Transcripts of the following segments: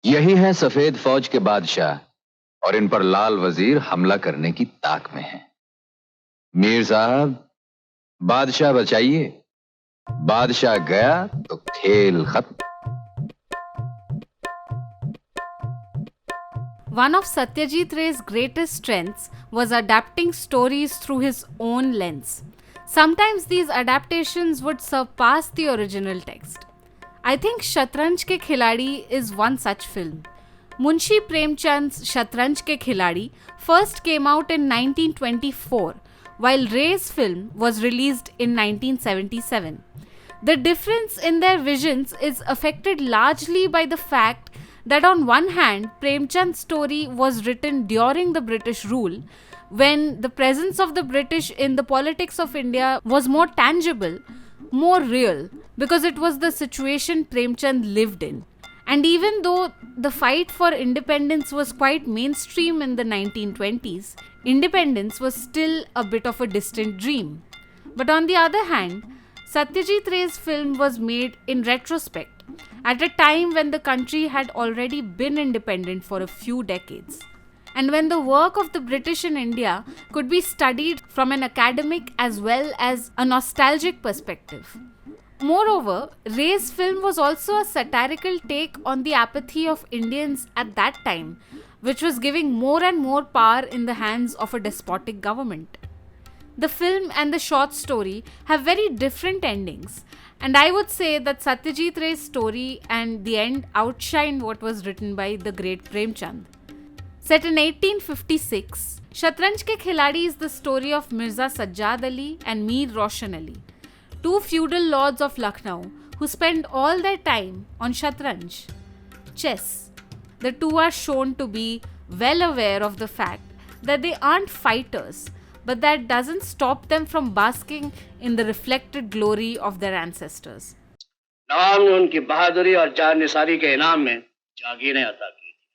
यही है सफेद फौज के बादशाह और इन पर लाल वजीर हमला करने की ताक में है। मीर साहब, बादशाह बचाइए। बादशाह गया तो खेल खत्म। One of Satyajit Ray's greatest strengths was adapting stories through his own lens. Sometimes these adaptations would surpass the original text. I think Shatranj ke Khilari is one such film. Munshi Premchand's Shatranj ke Khilari first came out in 1924, while Ray's film was released in 1977. The difference in their visions is affected largely by the fact that on one hand, Premchand's story was written during the British rule, when the presence of the British in the politics of India was more tangible, more real, because it was the situation Premchand lived in. And even though the fight for independence was quite mainstream in the 1920s, independence was still a bit of a distant dream. But on the other hand, Satyajit Ray's film was made in retrospect, at a time when the country had already been independent for a few decades, and when the work of the British in India could be studied from an academic as well as a nostalgic perspective. Moreover, Ray's film was also a satirical take on the apathy of Indians at that time, which was giving more and more power in the hands of a despotic government. The film and the short story have very different endings, and I would say that Satyajit Ray's story and the end outshine what was written by the great Premchand. Set in 1856, Shatranj ke Khiladi is the story of Mirza Sajjad Ali and Mir Roshan Ali, two feudal lords of Lucknow who spend all their time on Shatranj, chess. The two are shown to be well aware of the fact that they aren't fighters, but that doesn't stop them from basking in the reflected glory of their ancestors. नवाब ने उनकी बहादुरी और जाननिसारी के इनाम में जागीरें अता की थी,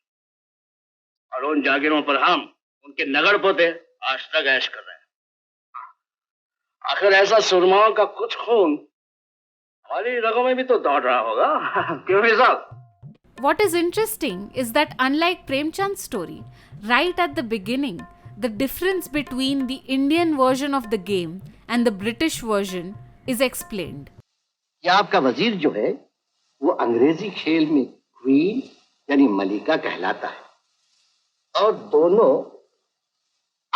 और उन जागीरों पर हम उनके नगड़ पोते आज तक ऐश कर रहे हैं। आखिर ऐसा सुरमाओं का कुछ खून हमारी रगों में भी तो दौड़ रहा होगा, क्यों मीर साहब? What is interesting is that unlike Premchand's story, right at the beginning, the difference between the Indian version of the game and the British version is explained. या आपका वजीर जो है वो अंग्रेजी खेल में क्वीन यानी मलिका कहलाता है, और दोनों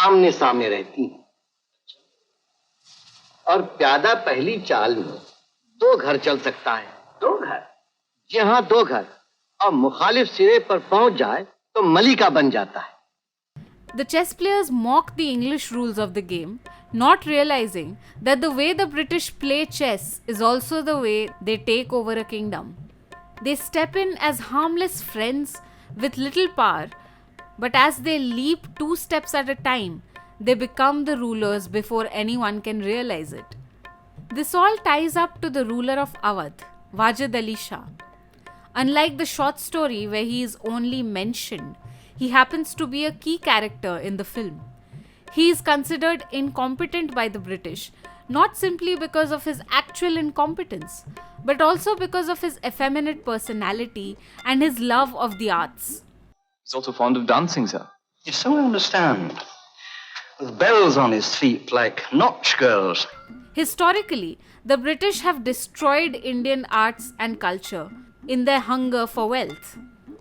आमने सामने रहती हैं, और प्यादा पहली चाल में दो घर चल सकता है। दो घर? जी हाँ, दो घर, और मुखालिफ सिरे पर पहुंच जाए तो मलिका बन जाता है। The chess players mock the English rules of the game, not realizing that the way the British play chess is also the way they take over a kingdom. They step in as harmless friends with little power, but as they leap 2 steps at a time, they become the rulers before anyone can realize it. This all ties up to the ruler of Awadh, Wajid Ali Shah. Unlike the short story where he is only mentioned, he happens to be a key character in the film. He is considered incompetent by the British, not simply because of his actual incompetence, but also because of his effeminate personality and his love of the arts. He's also fond of dancing, sir. Yes, so I understand. With bells on his feet like Notch girls. Historically, the British have destroyed Indian arts and culture in their hunger for wealth.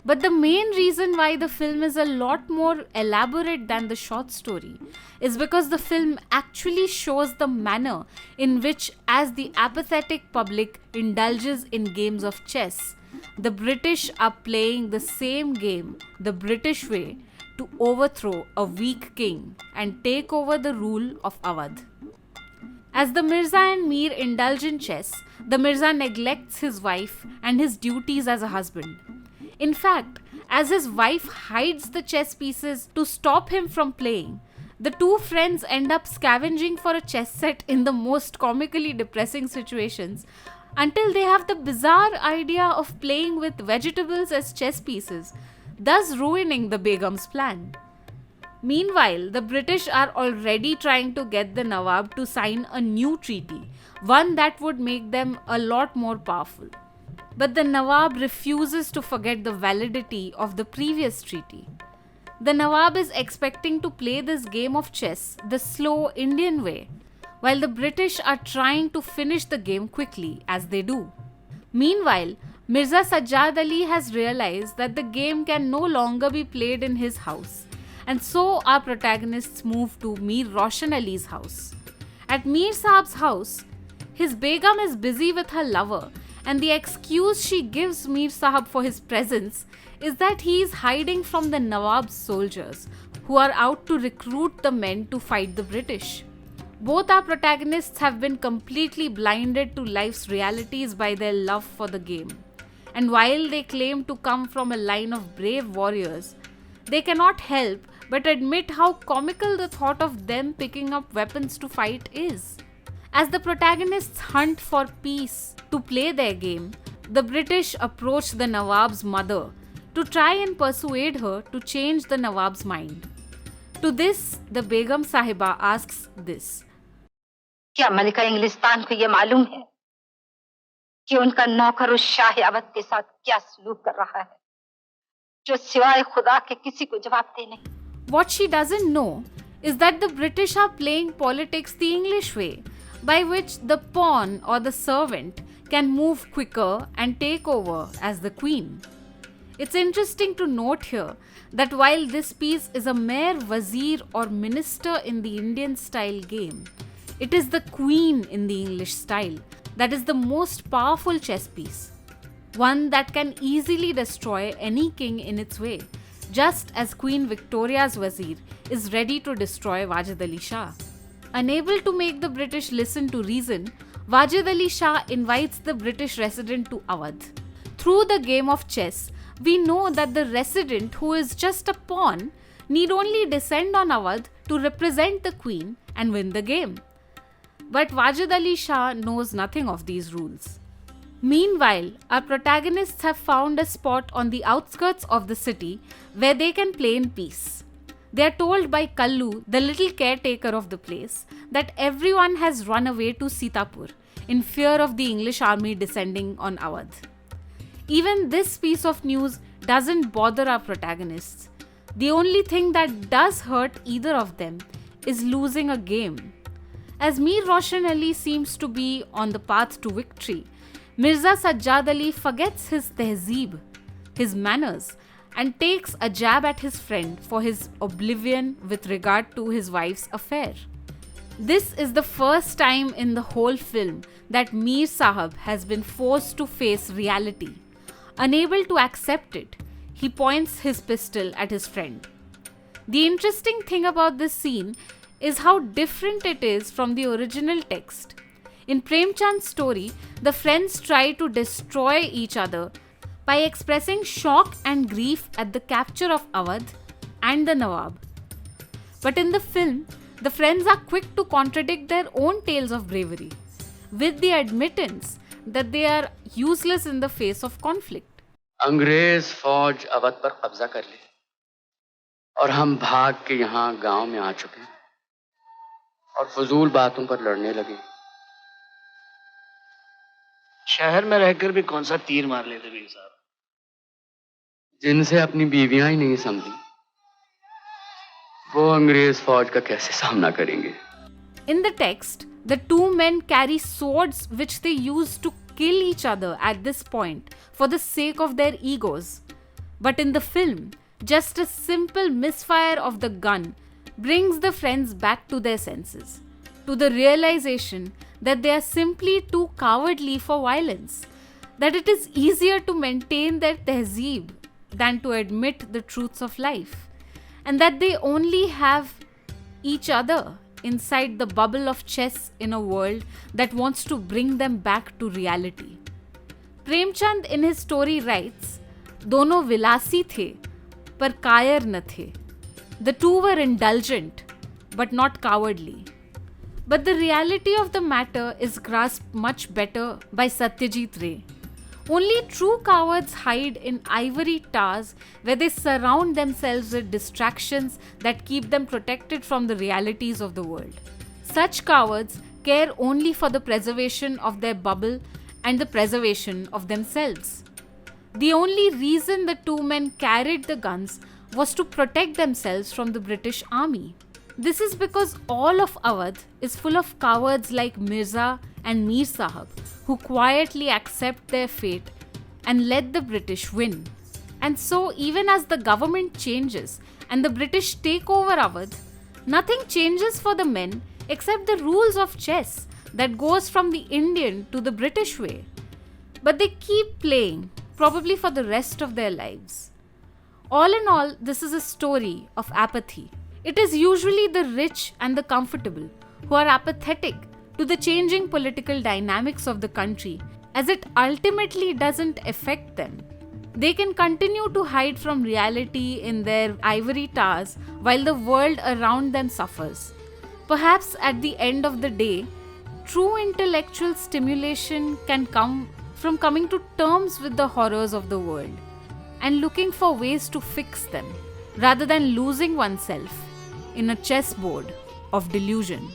But the main reason why the film is a lot more elaborate than the short story is because the film actually shows the manner in which, as the apathetic public indulges in games of chess, the British are playing the same game the British way to overthrow a weak king and take over the rule of Awadh. As the Mirza and Mir indulge in chess, the Mirza neglects his wife and his duties as a husband. In fact, as his wife hides the chess pieces to stop him from playing, the two friends end up scavenging for a chess set in the most comically depressing situations until they have the bizarre idea of playing with vegetables as chess pieces, thus ruining the Begum's plan. Meanwhile, the British are already trying to get the Nawab to sign a new treaty, one that would make them a lot more powerful. but the Nawab refuses to forget the validity of the previous treaty. The Nawab is expecting to play this game of chess the slow Indian way, while the British are trying to finish the game quickly, as they do. Meanwhile, Mirza Sajjad Ali has realized that the game can no longer be played in his house, and so our protagonists move to Mir Roshan Ali's house. At Mir Saab's house, his Begum is busy with her lover, and the excuse she gives Mir Sahab for his presence is that he is hiding from the Nawab's soldiers, who are out to recruit the men to fight the British. Both our protagonists have been completely blinded to life's realities by their love for the game. And while they claim to come from a line of brave warriors, they cannot help but admit how comical the thought of them picking up weapons to fight is. As the protagonists hunt for peace to play their game, the British approach the Nawab's mother to try and persuade her to change the Nawab's mind. To this, the Begum Sahiba asks this. क्या मलिका इंग्लिस्तान को ये मालूम है कि उनका नौकर उस शाह अवध के साथ क्या सलूक कर रहा है जो सिवाय खुदा के किसी को जवाब दे नहीं? What she doesn't know is that the British are playing politics the English way, by which the pawn or the servant can move quicker and take over as the queen. It's interesting to note here that while this piece is a mere wazir or minister in the Indian style game, it is the queen in the English style that is the most powerful chess piece, one that can easily destroy any king in its way, just as Queen Victoria's wazir is ready to destroy Wajid Ali Shah. Unable to make the British listen to reason, Wajid Ali Shah invites the British resident to Awadh. Through the game of chess, we know that the resident, who is just a pawn, need only descend on Awadh to represent the queen and win the game. But Wajid Ali Shah knows nothing of these rules. Meanwhile, our protagonists have found a spot on the outskirts of the city where they can play in peace. They are told by Kallu, the little caretaker of the place, that everyone has run away to Sitapur in fear of the English army descending on Awadh. Even this piece of news doesn't bother our protagonists. The only thing that does hurt either of them is losing a game. As Mir Roshan Ali seems to be on the path to victory, Mirza Sajjad Ali forgets his tehzeeb, his manners, and takes a jab at his friend for his oblivion with regard to his wife's affair. This is the first time in the whole film that Mir Sahab has been forced to face reality. Unable to accept it, he points his pistol at his friend. The interesting thing about this scene is how different it is from the original text. In Premchand's story, the friends try to destroy each other by expressing shock and grief at the capture of Awadh and the Nawab. But in the film, the friends are quick to contradict their own tales of bravery, with the admittance that they are useless in the face of conflict. अंग्रेज फौज अवध पर कब्जा कर ली और हम भाग के यहाँ गांव में आ चुके हैं और फजूल बातों पर लड़ने लगे। शहर में रहकर भी कौन सा तीर मार लेते मीर साहब, जिनसे अपनी बीवियां ही नहीं समझी, वो अंग्रेज फौज का कैसे सामना करेंगे? In the text, the two men carry swords which they use to kill each other at this point for the sake of their egos. But in the film, just a simple misfire of the gun brings the friends back to their senses, to the realization that they are simply too cowardly for violence, that it is easier to maintain their tehzeeb than to admit the truths of life, and that they only have each other inside the bubble of chess in a world that wants to bring them back to reality. Premchand in his story writes, "दोनों विलासी थे, पर कायर न थे. The two were indulgent, but not cowardly." But the reality of the matter is grasped much better by Satyajit Ray. Only true cowards hide in ivory towers where they surround themselves with distractions that keep them protected from the realities of the world. Such cowards care only for the preservation of their bubble and the preservation of themselves. The only reason the two men carried the guns was to protect themselves from the British army. This is because all of Awadh is full of cowards like Mirza and Mir Sahib, who quietly accept their fate and let the British win. And so, even as the government changes and the British take over Awadh, nothing changes for the men except the rules of chess that goes from the Indian to the British way. But they keep playing, probably for the rest of their lives. All in all, this is a story of apathy. It is usually the rich and the comfortable who are apathetic to the changing political dynamics of the country, as it ultimately doesn't affect them. They can continue to hide from reality in their ivory towers while the world around them suffers. Perhaps at the end of the day, true intellectual stimulation can come from coming to terms with the horrors of the world and looking for ways to fix them, rather than losing oneself in a chessboard of delusion.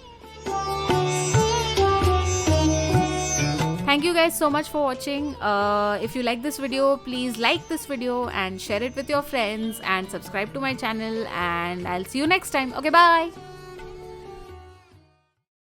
Thank you guys so much for watching. If you like this video, please like this video and share it with your friends and subscribe to my channel, and I'll see you next time. Okay, bye.